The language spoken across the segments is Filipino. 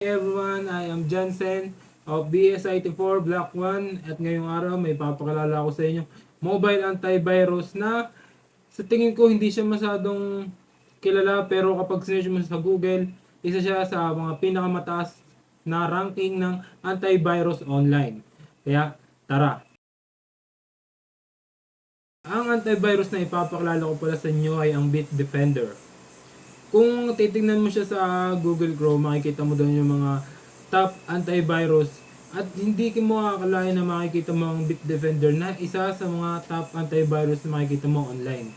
Hey everyone, I am Jansen of BSIT4 Block 1 at ngayong araw may papakilala ako sa inyo mobile antivirus na sa tingin ko hindi siya masyadong kilala pero kapag sinearch mo sa Google, isa siya sa mga pinakamataas na ranking ng antivirus online. Kaya tara! Ang antivirus na ipapakilala ko pala sa inyo ay ang Bitdefender. Kung titingnan mo siya sa Google Chrome, makikita mo doon yung mga top antivirus at hindi mo akalain na makikita mo ang Bitdefender na isa sa mga top antivirus na makikita mo online.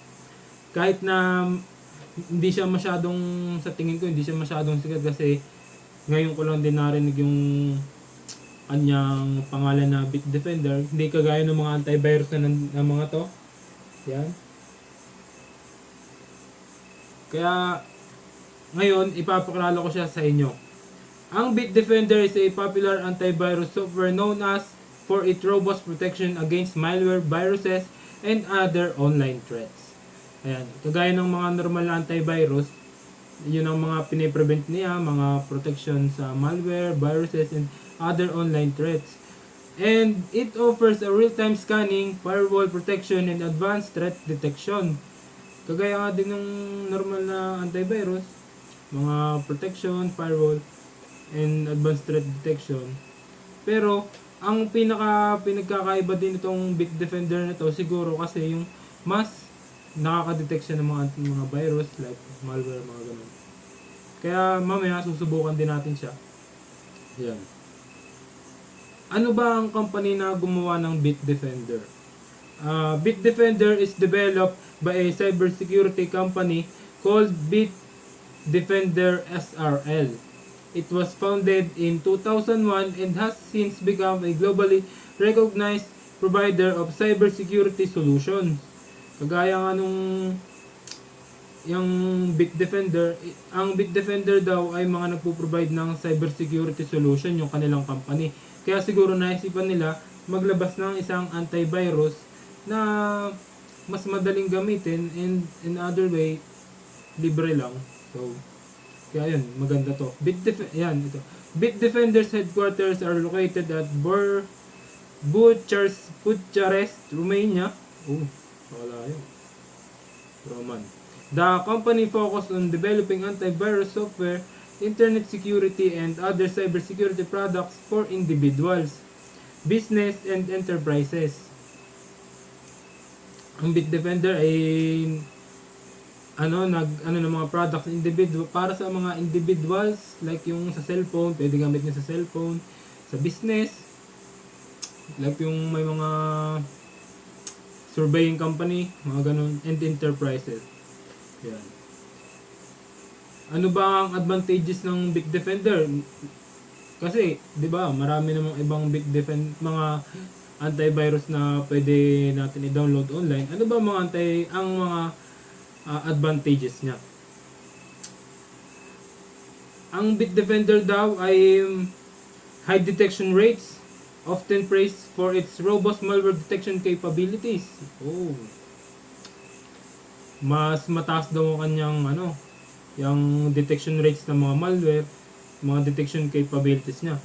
Kahit na hindi siya masyadong, sa tingin ko, hindi siya masyadong sikat kasi ngayon ko lang din narinig yung kanyang pangalan na Bitdefender. Hindi kagaya ng mga antivirus na mga to. Yan. Kaya ngayon, ipapakilala ko siya sa inyo. Ang Bitdefender is a popular antivirus software known as for its robust protection against malware, viruses, and other online threats. Ayan, kagaya ng mga normal na antivirus, yun ang mga piniprevent niya, mga protection sa malware, viruses, and other online threats. And it offers a real-time scanning, firewall protection, and advanced threat detection. Kagaya nga din ng normal na antivirus, mga protection, firewall, and advanced threat detection. Pero, ang pinagkakaiba din itong Bitdefender na to siguro kasi yung mas nakaka-detect siya ng mga virus like malware, mga ganun. Kaya mamaya susubukan din natin siya. Yan. Ano ba ang company na gumawa ng Bitdefender? Bitdefender is developed by a cybersecurity company called Bitdefender SRL. It was founded in 2001 and has since become a globally recognized provider of cybersecurity solutions. Kagaya nga nung yung Bitdefender, ang Bitdefender daw ay mga nagpo-provide ng cybersecurity solution yung kanilang company. Kaya siguro naisipan nila maglabas ng isang antivirus na mas madaling gamitin and in other way libre lang. So kaya yun, maganda to. Bitdefender's headquarters are located at Bucharest, Romania. Oh, wala yun. Roman. The company focused on developing antivirus software, internet security, and other cybersecurity products for individuals, business, and enterprises. Ang Bitdefender ay ng mga products individual para sa mga individuals like yung sa cellphone, pwede gamit niya sa cellphone, sa business, like yung may mga surveying company, mga ganun, and enterprises. Yan. Ano ba ang advantages ng Bitdefender? Kasi, 'di ba, marami namang ibang mga antivirus na pwede natin i-download online. Ano ba ang mga advantages niya? Ang Bitdefender daw ay high detection rates, often praised for its robust malware detection capabilities. Oh. Mas mataas daw ang kanyang yung detection rates ng mga malware, mga detection capabilities niya.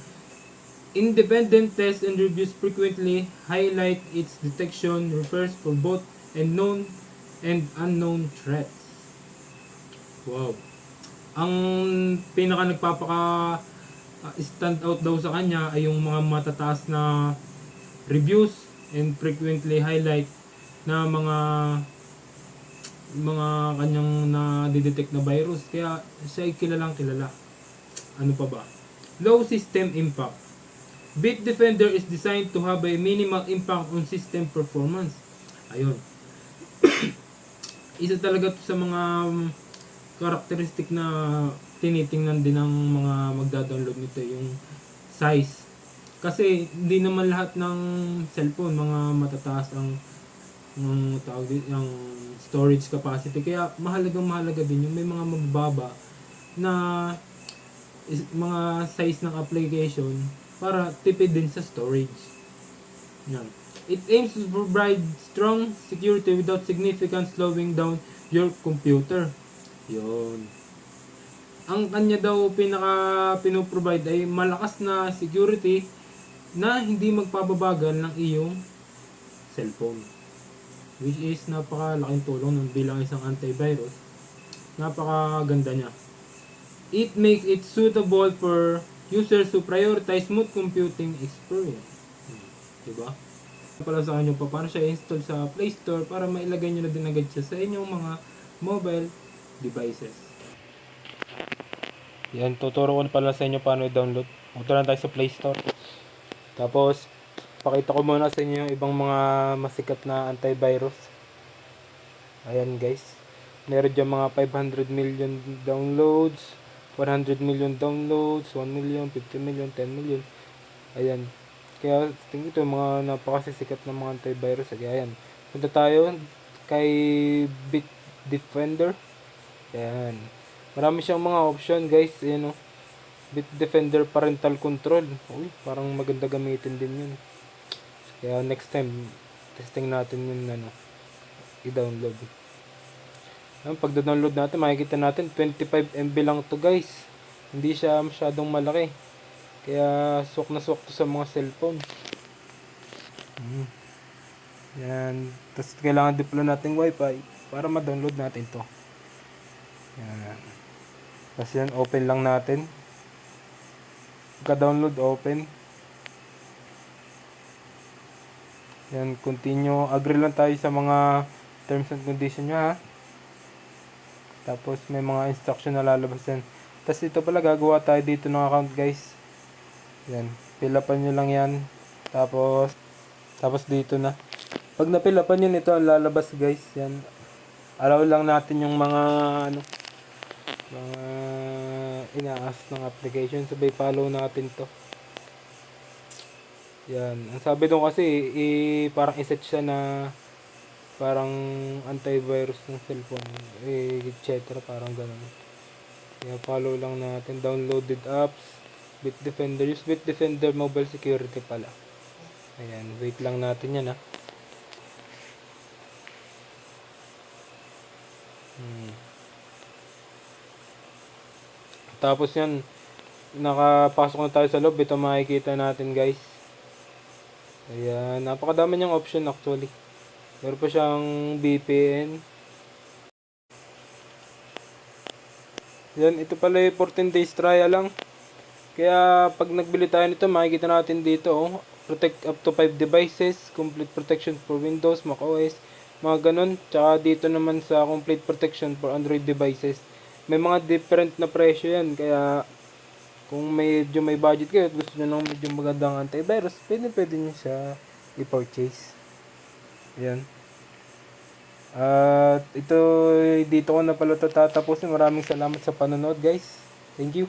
Independent tests and reviews frequently highlight its detection refers for both known and unknown threats. Wow. Ang pinaka nagpapaka stand out daw sa kanya ay yung mga matataas na reviews and frequently highlight na mga kanyang na-detect na virus. Kaya siya ay kilalang kilala. Ano pa ba? Low system impact. Bitdefender is designed to have a minimal impact on system performance. Ayun. Isa talaga to sa mga characteristic na tinitingnan din ng mga magda-download nito, yung size. Kasi hindi naman lahat ng cellphone mga matataas ang yung storage capacity. Kaya mahalaga din yung may mga mababa na mga size ng application para tipid din sa storage. Yan. It aims to provide strong security without significant slowing down your computer. Yun. ang kanya daw pinoprovide ay malakas na security na hindi magpapabagal ng iyong cellphone. Which is napakalaking tulong nun bilang isang antivirus. Napakaganda niya. It makes it suitable for users who prioritize smooth computing experience. Diba? Pala sa kanya pa paano siya install sa Play Store para mailagay nyo na din agad siya sa inyong mga mobile devices. Yan, tuturo ko pala sa inyo paano i-download. Punta lang tayo sa Play Store. Tapos, pakita ko muna sa inyo yung ibang mga masikat na antivirus. Ayan guys. Meron dyan mga 500 million downloads, 100 million downloads, 1 million, 50 million, 10 million. Ayan. Kaya tingin ito mga napakasisikat ng mga antivirus. Ayan. Punta tayo kay Bitdefender. Ayan. Marami siyang mga option guys. Ayan o. Bitdefender Parental Control. Uy, parang maganda gamitin din yun. Kaya next time, testing natin yun i-download. Pag download natin, makikita natin 25 MB lang to guys. Hindi siya masyadong malaki. Kaya swak na swak to sa mga cellphone. Yan. Tapos kailangan deploy natin wifi para ma-download natin to. Yan. Tapos yan, open lang natin. Pagka-download, open. Yan, continue. Agree lang tayo sa mga terms and conditions nyo ha. Tapos may mga instruction na lalabas yan. Tapos ito pala, gagawa tayo dito ng account guys. Yan, pilapan nyo lang yan. Tapos dito na. Pag napilapan yun, ito ang lalabas guys. Yan. Allow lang natin yung mga mga inaas ng application. Sabay follow natin to. Yan. Ang sabi doon kasi, parang iset siya na parang antivirus ng cellphone, etc. Parang ganun. Kaya follow lang natin. Downloaded apps, Bitdefender. Use Bitdefender Mobile Security pala. Ayan, wait lang natin yan ha. Tapos yan, nakapasok na tayo sa loob. Ito makikita natin guys. Ayan, napakadami niyang option actually. Meron pa siyang VPN. Yan, ito pala yung 14 days trial lang. Kaya pag nagbili tayo nito, makikita natin dito, oh, protect up to 5 devices, complete protection for Windows, macOS, mga ganun. Tsaka dito naman sa complete protection for Android devices. May mga different na presyo yan. Kaya kung medyo may budget kayo at gusto nyo ng medyo magandang antivirus, pwede nyo siya i-purchase. Yan. At ito, dito ko na pala ito tatapusin. Maraming salamat sa panonood guys. Thank you.